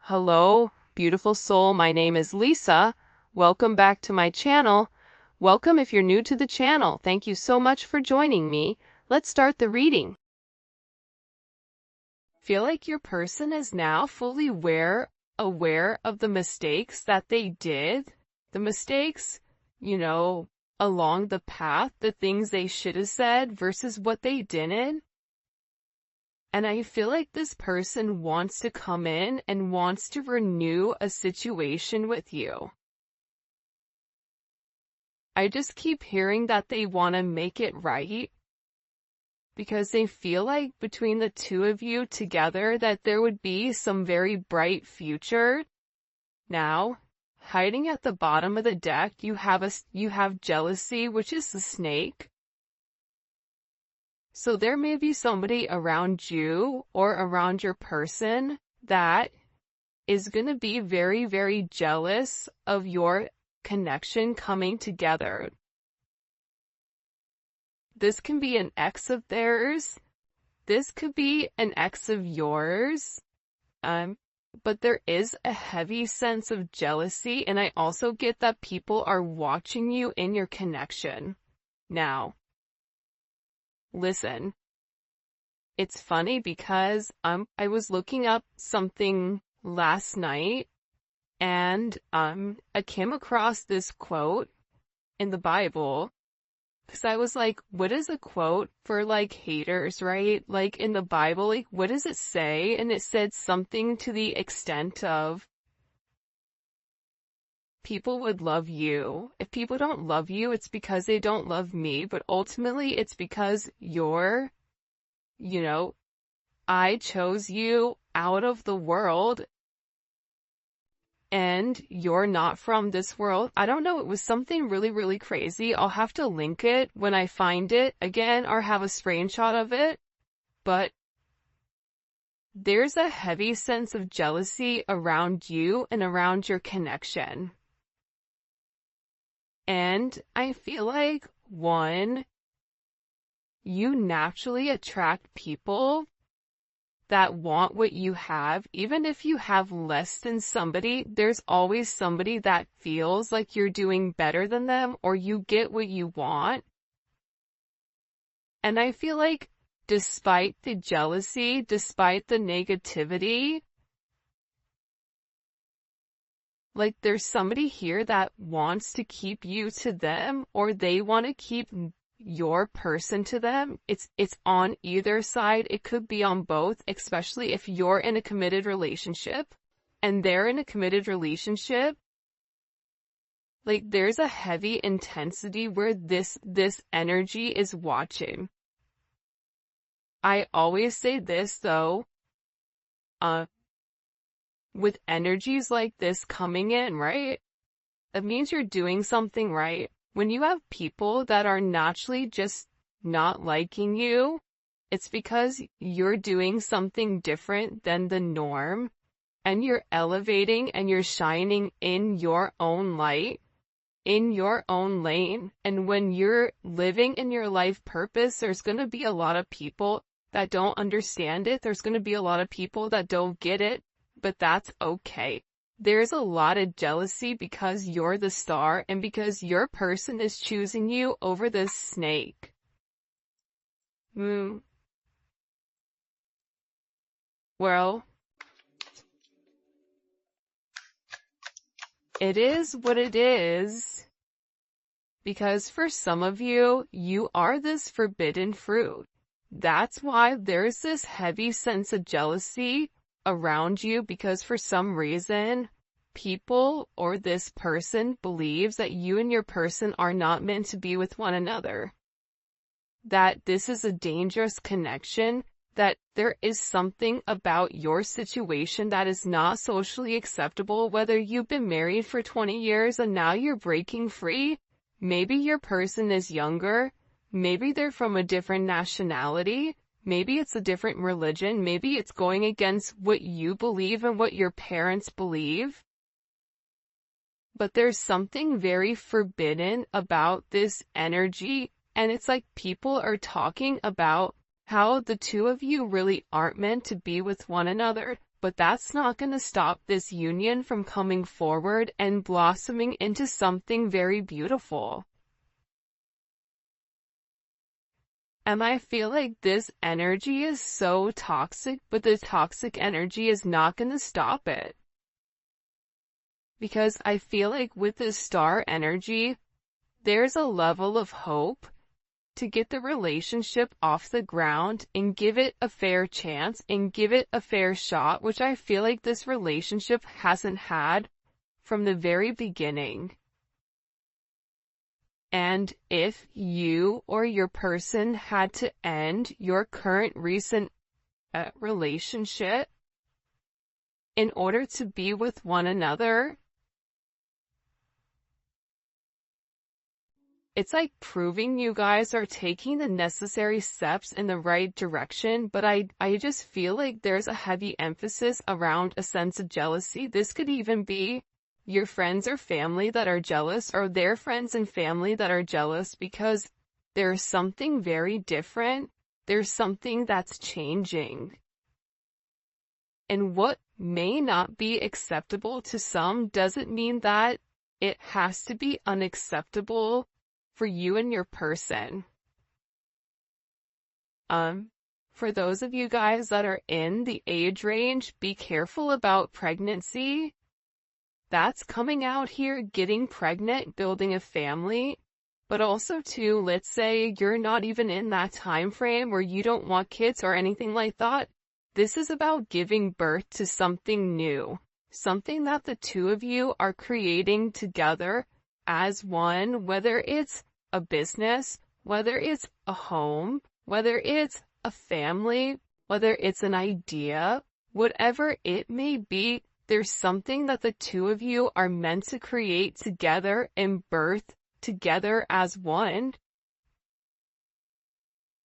Hello, beautiful soul. My name is Lisa. Welcome back to my channel. Welcome if you're new to the channel. Thank you so much for joining me. Let's start the reading. Feel like your person is now fully aware of the mistakes that they did. The mistakes, along the path, the things they should have said versus what they didn't. And I feel like this person wants to come in and wants to renew a situation with you. I just keep hearing that they want to make it right because they feel like between the two of you together that there would be some very bright future. Now, hiding at the bottom of the deck, you have jealousy, which is the snake. So there may be somebody around you or around your person that is going to be very, very jealous of your connection coming together. This can be an ex of theirs. This could be an ex of yours. But there is a heavy sense of jealousy, and I also get that people are watching you in your connection. Now, listen, it's funny because I was looking up something last night and I came across this quote in the Bible because I was like, what is a quote for like haters, right? Like in the Bible, like what does it say? And it said something to the extent of, people would love you. If people don't love you, it's because they don't love me, but ultimately it's because I chose you out of the world and you're not from this world. I don't know, it was something really, really crazy. I'll have to link it when I find it again or have a screenshot of it, but there's a heavy sense of jealousy around you and around your connection. And I feel like, one, you naturally attract people that want what you have. Even if you have less than somebody, there's always somebody that feels like you're doing better than them or you get what you want. And I feel like despite the jealousy, despite the negativity, like there's somebody here that wants to keep you to them or they want to keep your person to them. It's on either side. It could be on both, especially if you're in a committed relationship and they're in a committed relationship. Like there's a heavy intensity where this energy is watching. I always say this though, with energies like this coming in, right? It means you're doing something right. When you have people that are naturally just not liking you, it's because you're doing something different than the norm, and you're elevating and you're shining in your own light, in your own lane. And when you're living in your life purpose, there's going to be a lot of people that don't understand it. There's going to be a lot of people that don't get it, but that's okay. There's a lot of jealousy because you're the star and because your person is choosing you over this snake. Well, it is what it is because for some of you, you are this forbidden fruit. That's why there's this heavy sense of jealousy around you because for some reason, people or this person believes that you and your person are not meant to be with one another. That this is a dangerous connection, that there is something about your situation that is not socially acceptable, whether you've been married for 20 years and now you're breaking free. Maybe your person is younger. Maybe they're from a different nationality. Maybe it's a different religion. Maybe it's going against what you believe and what your parents believe. But there's something very forbidden about this energy. And it's like people are talking about how the two of you really aren't meant to be with one another. but that's not going to stop this union from coming forward and blossoming into something very beautiful. And I feel like this energy is so toxic, but the toxic energy is not going to stop it. Because I feel like with this star energy, there's a level of hope to get the relationship off the ground and give it a fair chance and give it a fair shot, which I feel like this relationship hasn't had from the very beginning. And if you or your person had to end your current recent relationship in order to be with one another, it's like proving you guys are taking the necessary steps in the right direction, but I just feel like there's a heavy emphasis around a sense of jealousy. This could even be your friends or family that are jealous, or their friends and family that are jealous, because there's something very different. There's something that's changing. And what may not be acceptable to some doesn't mean that it has to be unacceptable for you and your person. For those of you guys that are in the age range, be careful about pregnancy. That's coming out here, getting pregnant, building a family. But also too, let's say you're not even in that time frame where you don't want kids or anything like that. This is about giving birth to something new, something that the two of you are creating together as one, whether it's a business, whether it's a home, whether it's a family, whether it's an idea, whatever it may be. There's something that the two of you are meant to create together and birth together as one.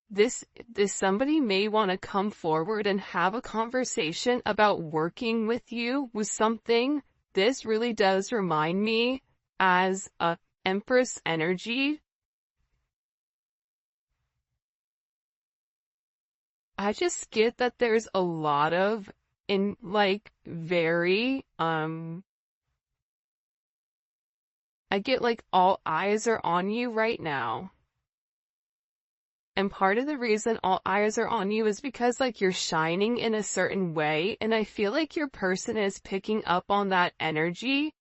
This somebody may want to come forward and have a conversation about working with you with something. This really does remind me as a Empress energy. I just get that there's a lot of very, I get like all eyes are on you right now. And part of the reason all eyes are on you is because like you're shining in a certain way, and I feel like your person is picking up on that energy,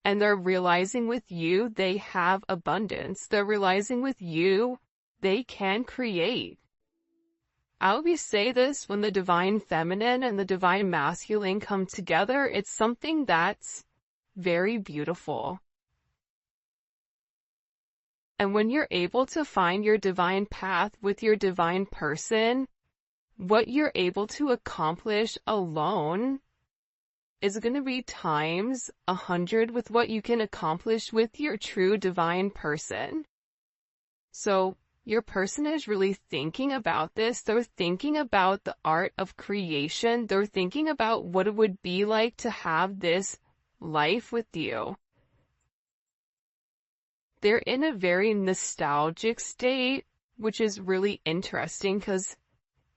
and they're realizing with you they have abundance. They're realizing with you they can create. I always say this, when the divine feminine and the divine masculine come together, it's something that's very beautiful. And when you're able to find your divine path with your divine person, what you're able to accomplish alone is going to be times 100 with what you can accomplish with your true divine person. So your person is really thinking about this. They're thinking about the art of creation. They're thinking about what it would be like to have this life with you. They're in a very nostalgic state, which is really interesting because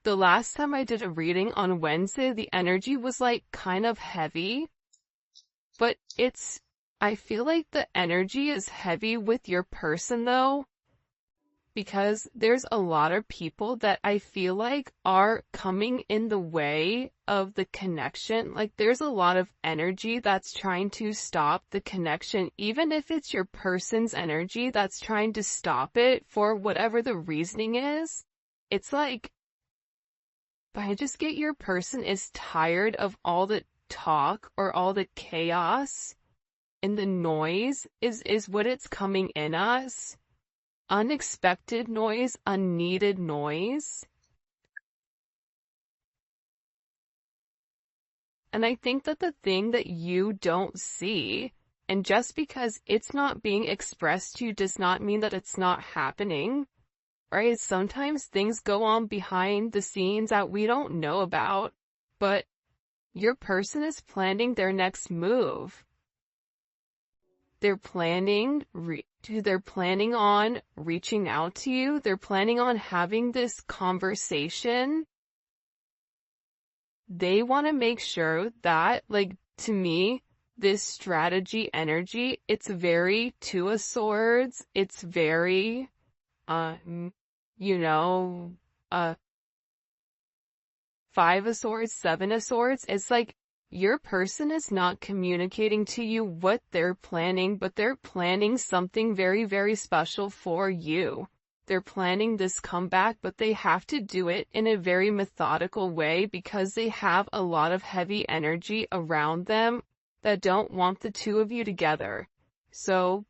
the last time I did a reading on Wednesday, the energy was like kind of heavy, but I feel like the energy is heavy with your person though, because there's a lot of people that I feel like are coming in the way of the connection. Like there's a lot of energy that's trying to stop the connection, even if it's your person's energy that's trying to stop it for whatever the reasoning is. It's like, but I just get your person is tired of all the talk or all the chaos, and the noise is what it's coming in us. Unexpected noise, unneeded noise. And I think that the thing that you don't see, and just because it's not being expressed to you does not mean that it's not happening, right? Sometimes things go on behind the scenes that we don't know about, but your person is planning their next move. They're planning on reaching out to you. They're planning on having this conversation they want to make sure that, like, to me, this strategy energy, it's very Two of Swords. It's very, you know, Five of Swords, Seven of Swords. It's like your person is not communicating to you what they're planning, but they're planning something very, very special for you. They're planning this comeback, but they have to do it in a very methodical way because they have a lot of heavy energy around them that don't want the two of you together. So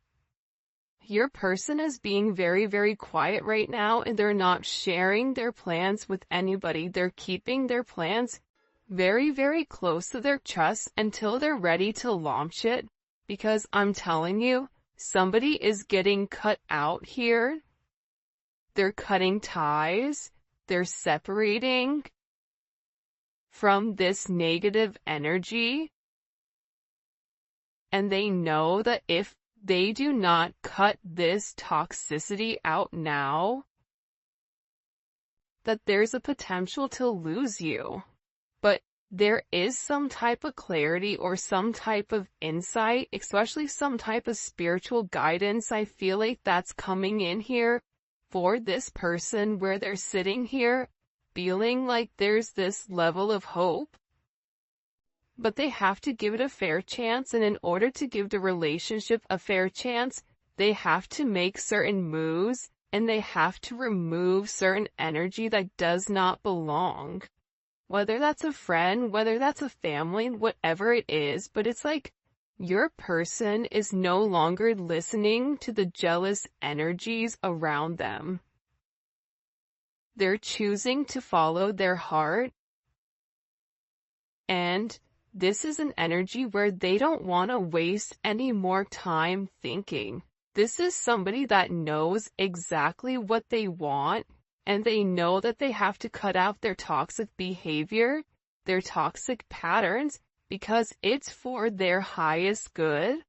your person is being very, very quiet right now, and they're not sharing their plans with anybody. They're keeping their plans very, very close to their chest until they're ready to launch it, because I'm telling you, somebody is getting cut out here. They're cutting ties. They're separating from this negative energy. And they know that if they do not cut this toxicity out now, that there's a potential to lose you. But there is some type of clarity or some type of insight, especially some type of spiritual guidance. I feel like that's coming in here for this person, where they're sitting here feeling like there's this level of hope. But they have to give it a fair chance, and in order to give the relationship a fair chance, they have to make certain moves, and they have to remove certain energy that does not belong. Whether that's a friend, whether that's a family, whatever it is, but it's like your person is no longer listening to the jealous energies around them. They're choosing to follow their heart, and this is an energy where they don't want to waste any more time thinking. This is somebody that knows exactly what they want, and they know that they have to cut out their toxic behavior, their toxic patterns, because it's for their highest good.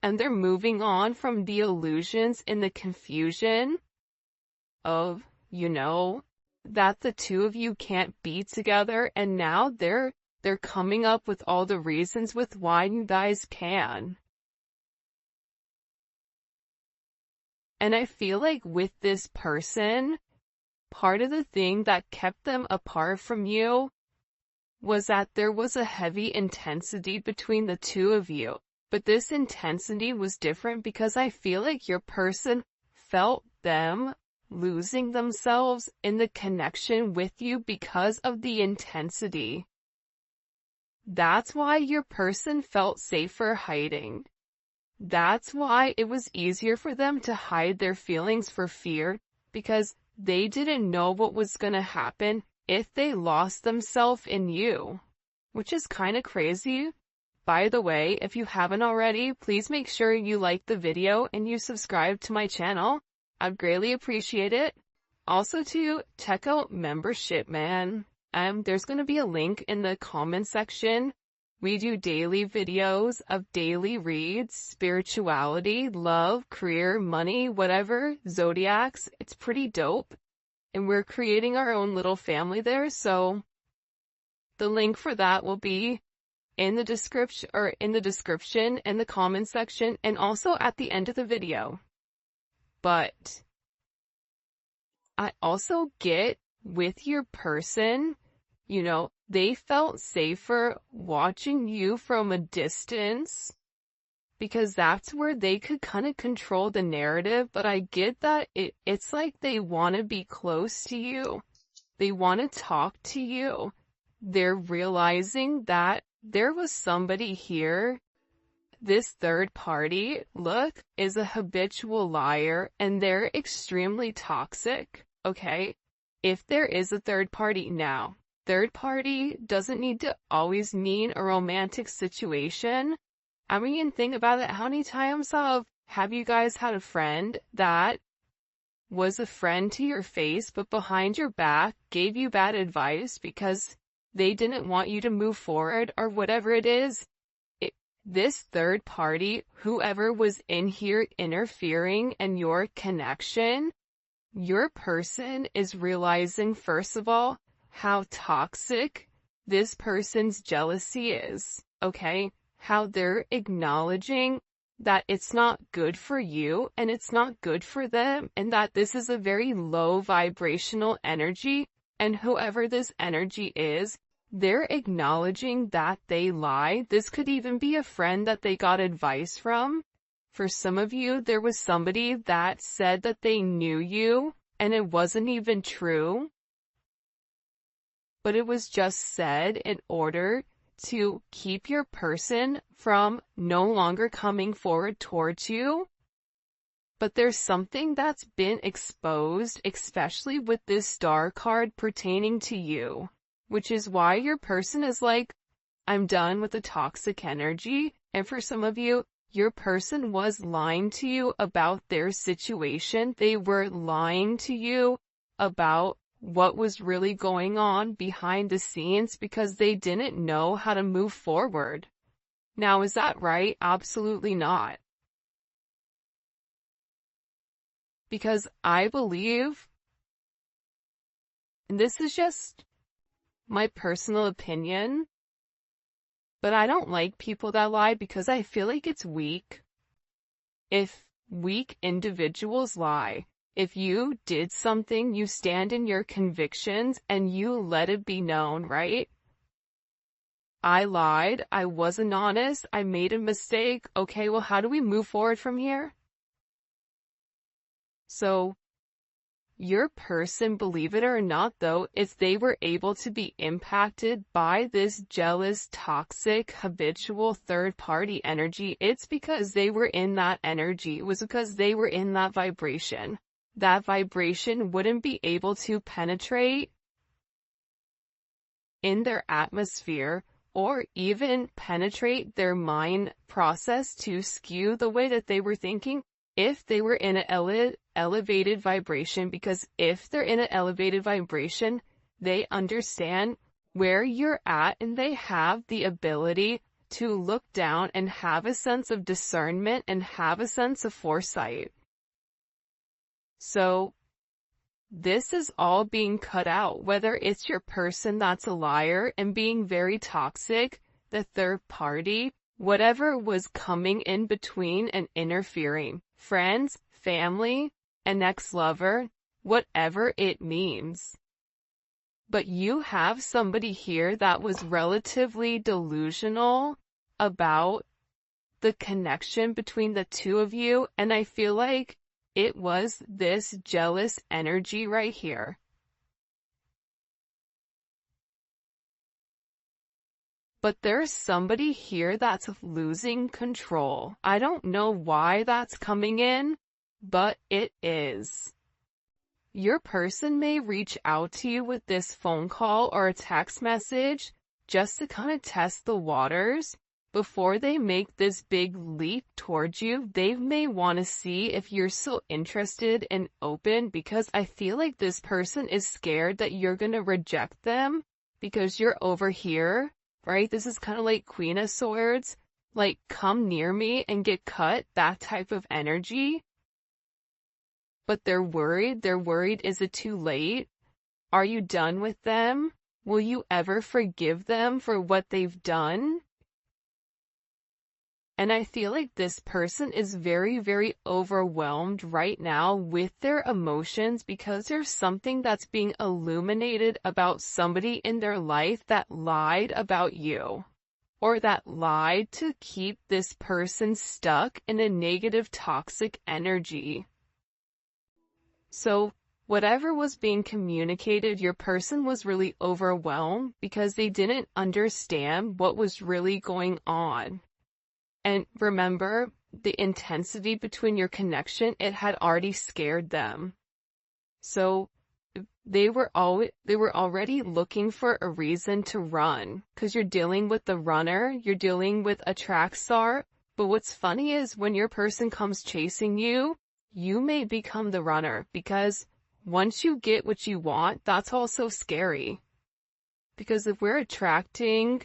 And they're moving on from the illusions and the confusion of, that the two of you can't be together, and now they're coming up with all the reasons with why you guys can. And I feel like with this person, part of the thing that kept them apart from you was that there was a heavy intensity between the two of you. But this intensity was different because I feel like your person felt them losing themselves in the connection with you because of the intensity. That's why your person felt safer hiding. That's why it was easier for them to hide their feelings for fear, because they didn't know what was gonna happen if they lost themselves in you. Which is kinda crazy. By the way, if you haven't already, please make sure you like the video and you subscribe to my channel. I'd greatly appreciate it. Also to check out membership, man. There's gonna be a link in the comment section. We do daily videos of daily reads, spirituality, love, career, money, whatever, zodiacs. It's pretty dope. And we're creating our own little family there, so the link for that will be in the description and the comment section, and also at the end of the video. But I also get with your person, they felt safer watching you from a distance because that's where they could kind of control the narrative. But I get that it's like they want to be close to you. They want to talk to you. They're realizing that there was somebody here. This third party, look, is a habitual liar, and they're extremely toxic, okay? If there is a third party now, third party doesn't need to always mean a romantic situation. I mean, think about it. How many times have you guys had a friend that was a friend to your face, but behind your back gave you bad advice because they didn't want you to move forward or whatever it is? This third party, whoever was in here interfering in your connection, your person is realizing, first of all, how toxic this person's jealousy is, okay? How they're acknowledging that it's not good for you and it's not good for them, and that this is a very low vibrational energy, and whoever this energy is, they're acknowledging that they lie. This could even be a friend that they got advice from. For some of you, there was somebody that said that they knew you, and it wasn't even true. But it was just said in order to keep your person from no longer coming forward towards you. But there's something that's been exposed, especially with this star card pertaining to you, which is why your person is like, I'm done with the toxic energy. And for some of you, your person was lying to you about their situation. They were lying to you about what was really going on behind the scenes because they didn't know how to move forward. Now, is that right? Absolutely not. Because I believe, and this is just my personal opinion, but I don't like people that lie because I feel like it's weak. If weak individuals lie, if you did something, you stand in your convictions and you let it be known, right? I lied, I wasn't honest, I made a mistake. Okay, well, how do we move forward from here? So, your person, believe it or not though, if they were able to be impacted by this jealous, toxic, habitual third-party energy, it's because they were in that energy. It was because they were in that vibration. That vibration wouldn't be able to penetrate in their atmosphere or even penetrate their mind process to skew the way that they were thinking if they were in an elevated vibration, because if they're in an elevated vibration, they understand where you're at and they have the ability to look down and have a sense of discernment and have a sense of foresight. So this is all being cut out, whether it's your person that's a liar and being very toxic, the third party, whatever was coming in between and interfering, friends, family, an ex-lover, whatever it means. But you have somebody here that was relatively delusional about the connection between the two of you, and I feel like it was this jealous energy right here. But there's somebody here that's losing control. I don't know why that's coming in, but it is. Your person may reach out to you with this phone call or a text message just to kind of test the waters. Before they make this big leap towards you, they may want to see if you're still interested and open, because I feel like this person is scared that you're going to reject them because you're over here, right? This is kind of like Queen of Swords, like come near me and get cut, that type of energy. But they're worried. They're worried, is it too late? Are you done with them? Will you ever forgive them for what they've done? And I feel like this person is very, very overwhelmed right now with their emotions because there's something that's being illuminated about somebody in their life that lied about you, or that lied to keep this person stuck in a negative, toxic energy. So whatever was being communicated, your person was really overwhelmed because they didn't understand what was really going on. And remember, the intensity between your connection, it had already scared them. So they were already looking for a reason to run, because you're dealing with the runner, you're dealing with a track star. But what's funny is when your person comes chasing you, you may become the runner, because once you get what you want, that's also scary. Because if we're attracting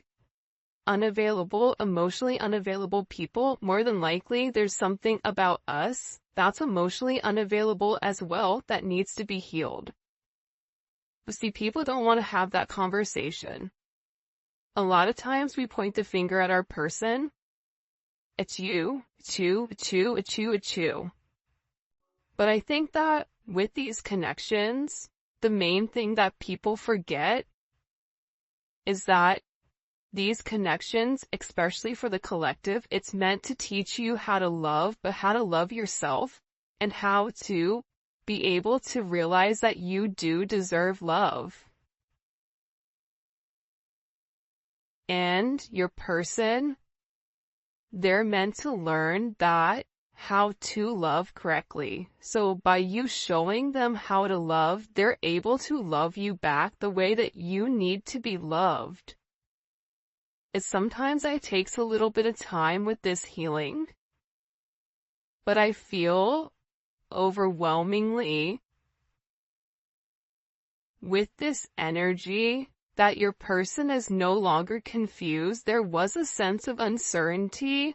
emotionally unavailable people, more than likely there's something about us that's emotionally unavailable as well that needs to be healed. But see, people don't want to have that conversation. A lot of times we point the finger at our person. It's you, it's you, it's you, it's you, it's you. But I think that with these connections, the main thing that people forget is that these connections, especially for the collective, it's meant to teach you how to love, but how to love yourself and how to be able to realize that you do deserve love. And your person, they're meant to learn that how to love correctly. So by you showing them how to love, they're able to love you back the way that you need to be loved. Sometimes it takes a little bit of time with this healing, but I feel overwhelmingly with this energy that your person is no longer confused. There was a sense of uncertainty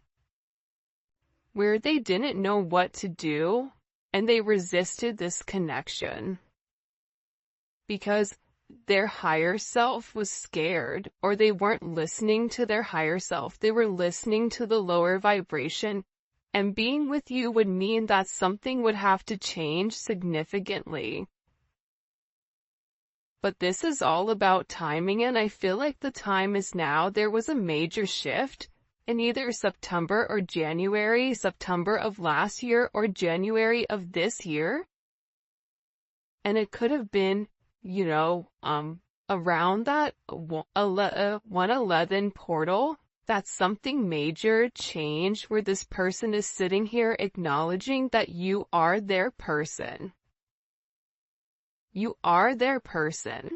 where they didn't know what to do, and they resisted this connection because their higher self was scared, or they weren't listening to their higher self. They were listening to the lower vibration, and being with you would mean that something would have to change significantly. But this is all about timing, and I feel like the time is now. There was a major shift in either September or January, September of last year or January of this year. And it could have been, around that 111 portal, that something major changed where this person is sitting here acknowledging that you are their person. You are their person.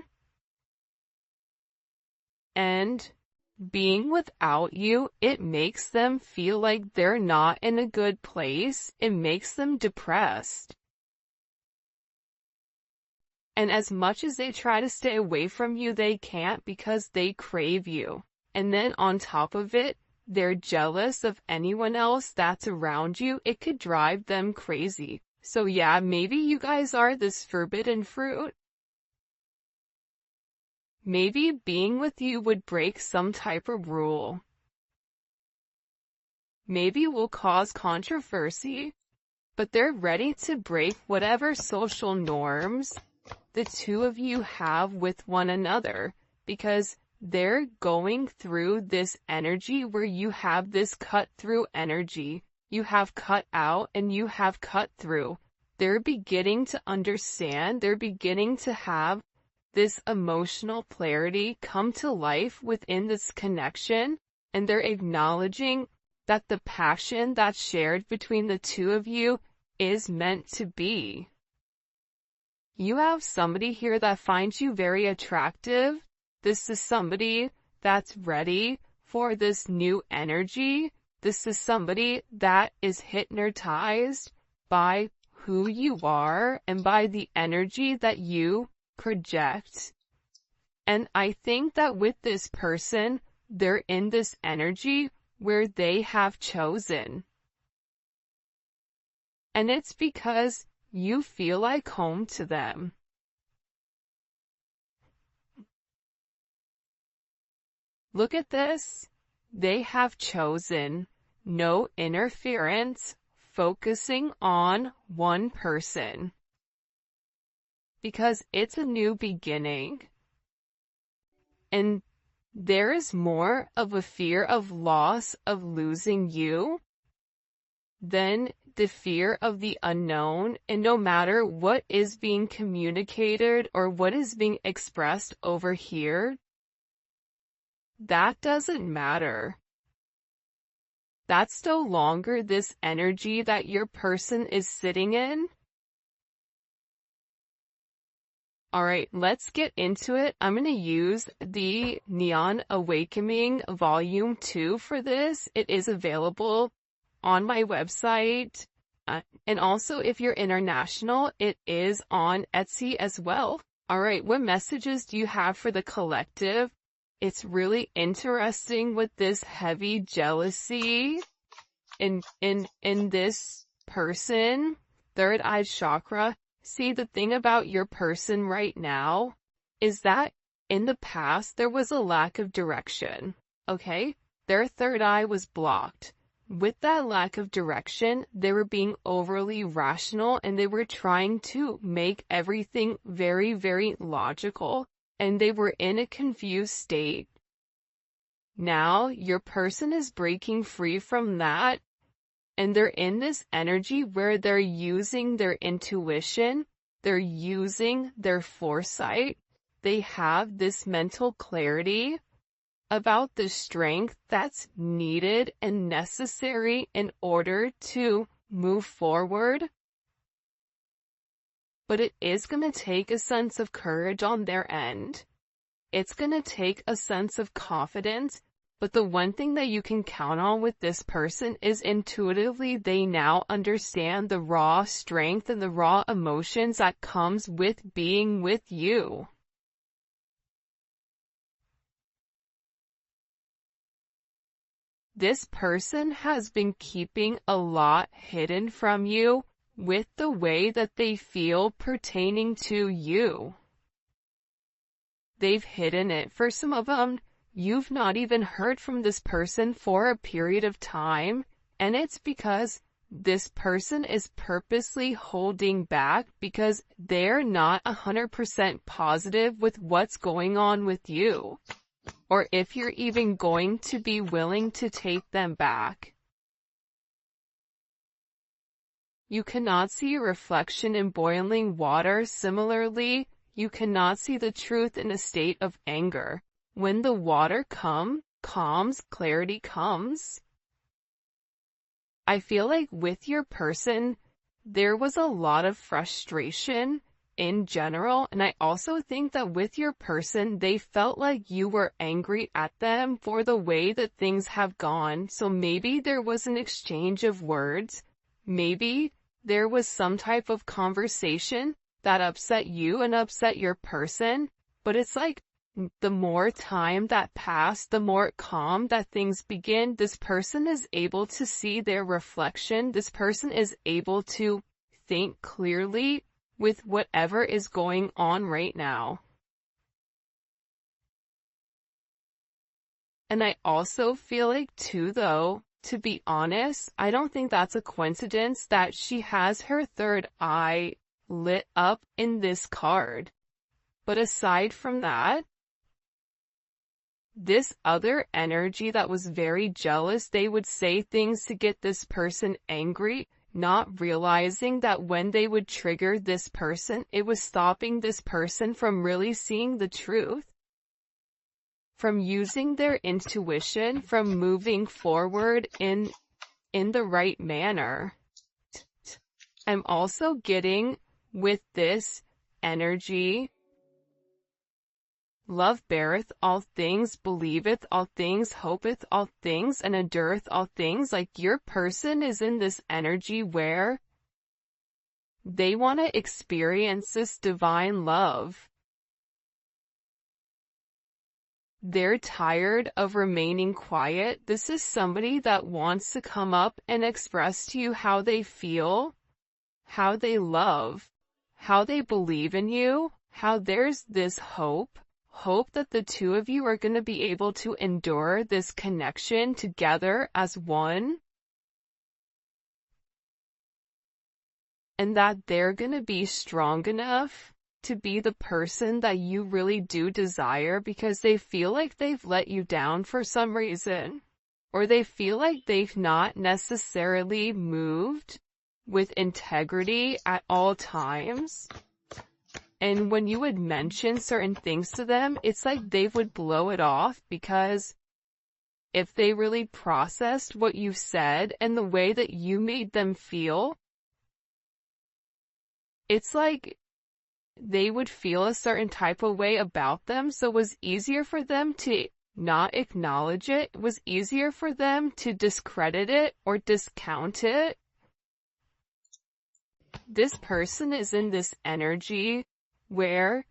And being without you, it makes them feel like they're not in a good place. It makes them depressed. And as much as they try to stay away from you, they can't because they crave you. And then on top of it, they're jealous of anyone else that's around you. It could drive them crazy. So yeah, maybe you guys are this forbidden fruit. Maybe being with you would break some type of rule. Maybe will cause controversy, but they're ready to break whatever social norms the two of you have with one another, because they're going through this energy where you have this cut through energy. You have cut out and you have cut through. They're beginning to understand, they're beginning to have this emotional clarity come to life within this connection, and they're acknowledging that the passion that's shared between the two of you is meant to be. You have somebody here that finds you very attractive. This is somebody that's ready for this new energy. This is somebody that is hypnotized by who you are and by the energy that you project. And I think that with this person, they're in this energy where they have chosen. And it's because you feel like home to them. Look at this. They have chosen no interference, focusing on one person. Because it's a new beginning. And there is more of a fear of loss, of losing you, than the fear of the unknown. And no matter what is being communicated or what is being expressed over here, that doesn't matter. That's no longer this energy that your person is sitting in. Alright, let's get into it. I'm going to use the Neon Awakening Volume 2 for this. It is available on my website. And also, if you're international, it is on Etsy as well. Alright, what messages do you have for the collective? It's really interesting with this heavy jealousy in this person, third eye chakra. See, the thing about your person right now is that In the past, there was a lack of direction, okay? Their third eye was blocked. With that lack of direction, they were being overly rational and they were trying to make everything very, very logical, and they were in a confused state. Now, your person is breaking free from that, and they're in this energy where they're using their intuition, they're using their foresight, they have this mental clarity about the strength that's needed and necessary in order to move forward. But it is going to take a sense of courage on their end. It's going to take a sense of confidence. But the one thing that you can count on with this person is intuitively they now understand the raw strength and the raw emotions that comes with being with you. This person has been keeping a lot hidden from you with the way that they feel pertaining to you. They've hidden it. For some of them, you've not even heard from this person for a period of time, and it's because this person is purposely holding back because they're not 100% positive with what's going on with you, or if you're even going to be willing to take them back. You cannot see a reflection in boiling water. Similarly, you cannot see the truth in a state of anger. When the water calms, clarity comes. I feel like with your person, there was a lot of frustration in general, and I also think that with your person, they felt like you were angry at them for the way that things have gone. So maybe there was an exchange of words. Maybe there was some type of conversation that upset you and upset your person, but it's like the more time that passed, the more calm that things begin. This person is able to see their reflection. This person is able to think clearly with whatever is going on right now. And I also feel like too, though, to be honest, I don't think that's a coincidence that she has her third eye lit up in this card. But aside from that, this other energy that was very jealous, they would say things to get this person angry, not realizing that when they would trigger this person, it was stopping this person from really seeing the truth, from using their intuition, from moving forward in the right manner. I'm also getting with this energy, love beareth all things, believeth all things, hopeth all things, and endureth all things. Like your person is in this energy where they want to experience this divine love. They're tired of remaining quiet. This is somebody that wants to come up and express to you how they feel, how they love, how they believe in you, how there's this hope that the two of you are going to be able to endure this connection together as one, and that they're going to be strong enough to be the person that you really do desire because they feel like they've let you down for some reason, or they feel like they've not necessarily moved with integrity at all times. And when you would mention certain things to them, it's like they would blow it off because if they really processed what you said and the way that you made them feel, it's like they would feel a certain type of way about them. So it was easier for them to not acknowledge it. It was easier for them to discredit it or discount it. This person is in this energy where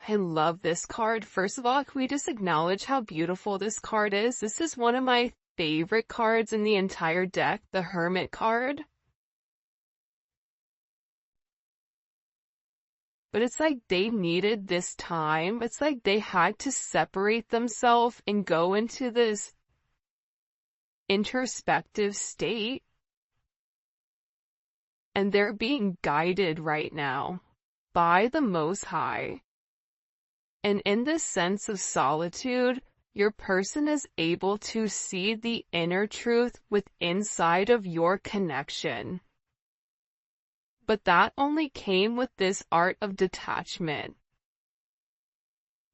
I love this card. First of all, can we just acknowledge how beautiful this card is? This is one of my favorite cards in the entire deck, the Hermit card. But it's like they needed this time. It's like they had to separate themselves and go into this introspective state. And they're being guided right now by the Most High. And in this sense of solitude, your person is able to see the inner truth inside of your connection. But that only came with this art of detachment.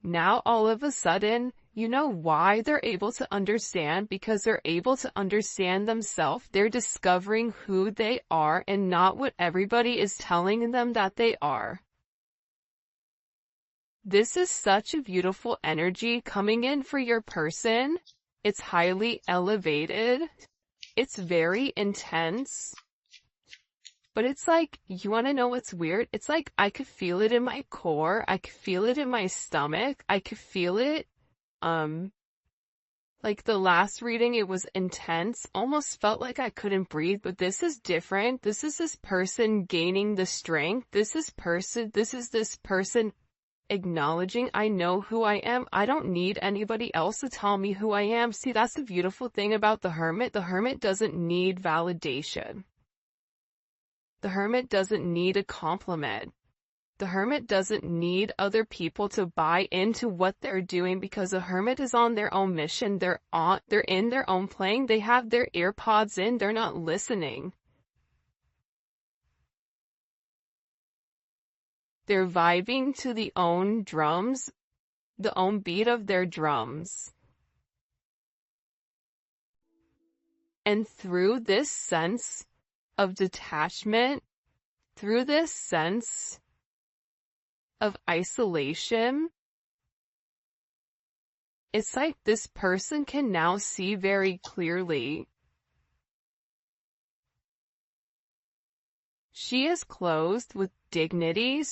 Now all of a sudden, you know why they're able to understand? Because they're able to understand themselves. They're discovering who they are and not what everybody is telling them that they are. This is such a beautiful energy coming in for your person. It's highly elevated. It's very intense. But it's like, you want to know what's weird? It's like I could feel it in my core. I could feel it in my stomach. I could feel it. Like the last reading, it was intense. Almost felt like I couldn't breathe, but this is different. This is this person gaining the strength. This is this person acknowledging, I know who I am. I don't need anybody else to tell me who I am. See, that's the beautiful thing about the Hermit. The Hermit doesn't need validation. The Hermit doesn't need a compliment. The Hermit doesn't need other people to buy into what they're doing, because the Hermit is on their own mission. They're in their own plane. They have their earpods in. They're not listening. They're vibing to the own drums, the own beat of their drums. And through this sense of detachment, through this sense of isolation, it's like this person can now see very clearly. She is clothed with dignity,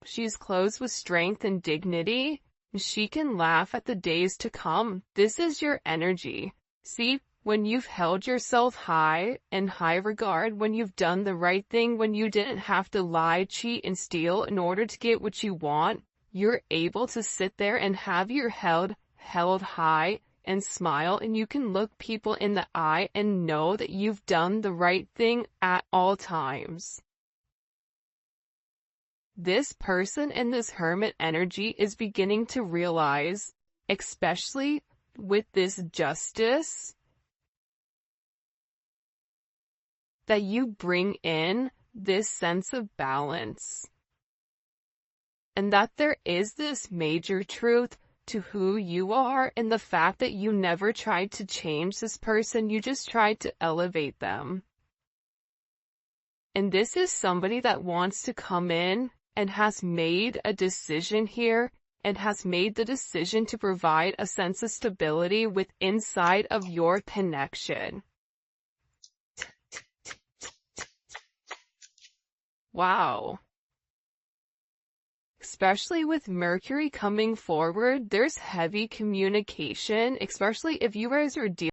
she's clothed with strength and dignity. She can laugh at the days to come. This is your energy. See, when you've held yourself high in high regard, when you've done the right thing, when you didn't have to lie, cheat, and steal in order to get what you want, you're able to sit there and have your head held high and smile, and you can look people in the eye and know that you've done the right thing at all times. This person in this Hermit energy is beginning to realize, especially with this justice, that you bring in this sense of balance. And that there is this major truth to who you are, and the fact that you never tried to change this person, you just tried to elevate them. And this is somebody that wants to come in and has made a decision here, and has made the decision to provide a sense of stability inside of your connection. Wow. Especially with Mercury coming forward, there's heavy communication, especially if you guys are dealing